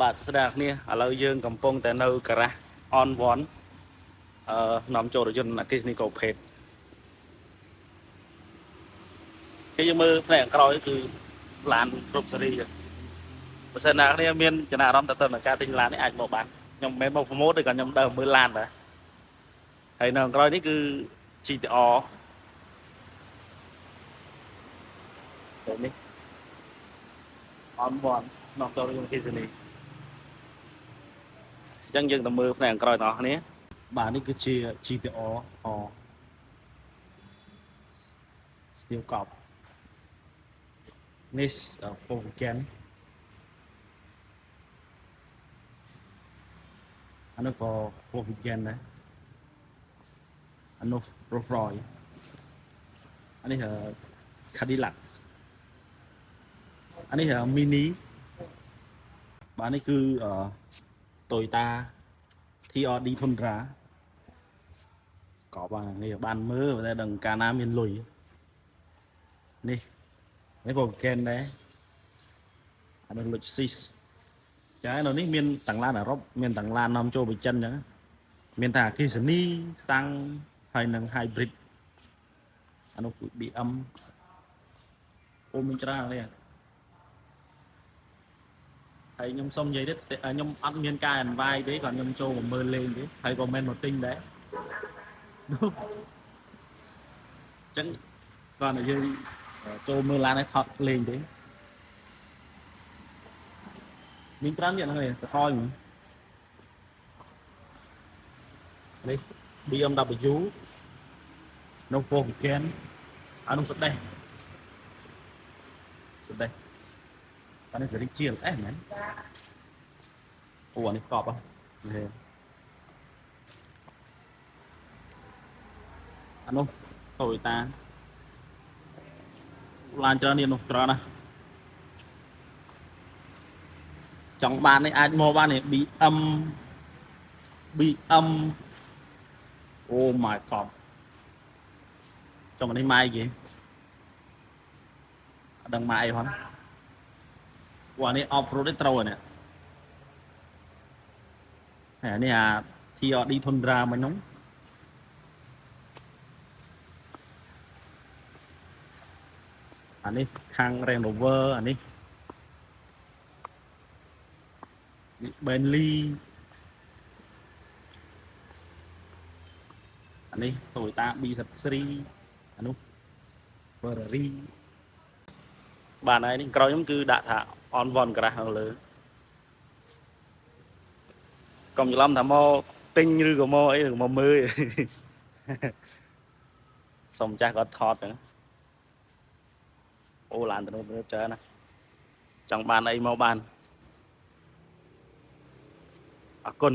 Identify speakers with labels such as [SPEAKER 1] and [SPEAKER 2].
[SPEAKER 1] បាទស្ដាប់គ្នាឥឡូវយើងកំពុងតែនៅការ៉ាស់ on one នាំចូលរថយន្តអគ្គិសនីកូភេទគេយើងមើលផ្នែកខាងក្រោយគឺឡានគ្រប់ស៊េរីបើសិនណាគ្នាមានចំណារអារម្មណ៍ទៅនឹងការទិញឡាននេះអាចមកបានខ្ញុំមិនមែនមកប្រម៉ូទទេក៏ខ្ញុំដើរមើលឡានដែរហើយនៅខាងក្រោយនេះគឺ GTR ទៅនេះ on one នាំចូលរថយន្តអគ្គិសនីអញ្ចឹងយើងទៅមើលផ្នែកខាងក្រោយទាំងអស់គ្នាបាទនេះគឺជា GTR steel cup នេះ Volkswagen អានោះក៏ Volkswagen ដែរអានោះ Rolls Royce អានេះ Cadillac អានេះ Mini បាទនេះគឺ Toyota TRD Tundra ក៏បានមើលតែដឹងកាលណាមានលុយនេះ Volkswagen ដែរអានោះ Lexus ចានៅនេះមានទាំងឡានអឺរ៉ុបមានទាំងឡាននាំចូលពីចិនអញ្ចឹងមានតែអគ្គិសនីសាំងហើយនឹង hybrid អានោះគឺ BM អូមានច្រើននេះហើយខ្ញុំសុំនិយាយទៀតខ្ញុំអត់មានការអនវាយទេគាត់ខ្ញុំចូលមកមើលលេងទេហើយក៏មិនមកទិញដែរនោះអញ្ចឹងគាត់ឲ្យយើងចូលមើលឡានឲ្យថតលេងទេមានច្រើនទៀតហ្នឹងទៅខលនេះ BMW នោះ Volkswagen អានោះស្ដេចអានេះសេរី GLS មែនអូអានេះកប់ហ្នឹងអានោះ Toyota ឡានច្រើននេះនោះច្រើនណាស់ចង់បាននេះអាចមកបាននេះ BM Oh my god ចង់នេះម៉ាយគេអត់ដឹងម៉ាយអីផងពួកអានេះ off road ទេត្រូវហ្នឹងហើយនេះអា TRD Tundra មិញហ្នឹងអានេះខាង Range Rover អានេះ Bentley អានេះ Toyota B73 អានោះ Ferrari បាទហើយនេះក្រោយខ្ញុំគឺដាក់ថា on one crash នៅលើកុំច្រឡំថាមកទិញឬក៏មកអីឬមកមើលសុំចាស់គាត់ថតហ្នឹងអូឡានទៅនោះច្រើនណាចង់បានអីមកបានអរគុណ